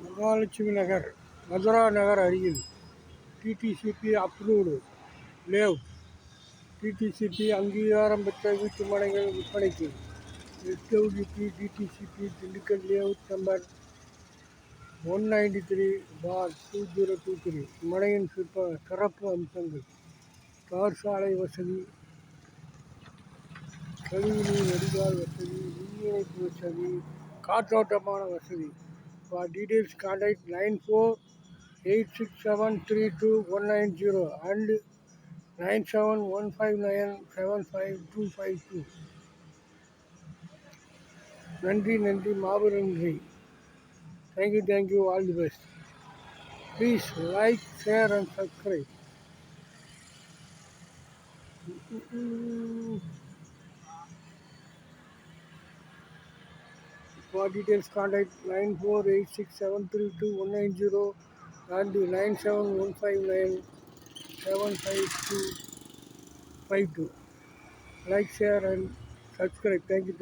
மகாலட்சுமி நகர், மதுரா நகர் அருகில் DTCP approved layout. DTCP அங்கீகாரம் பெற்ற வீட்டு மனைகள் விற்பனைக்கு. SWP DTCP Dindigul layout number 193/2023. மனையின் சிறப்பு அம்சங்கள்: தார் சாலை வசதி, கழிவுநீர் வடிகால் வசதி, மின் இணைப்பு வசதி, காற்றோட்டமான வசதி. For details contact 9486732190 and 9715975252. நன்றி, மாபெரும் நன்றி. Thank you, all the best. Please like, share and subscribe. For details contact 9486732190 and 9715975252. Like, share and subscribe. Thank you.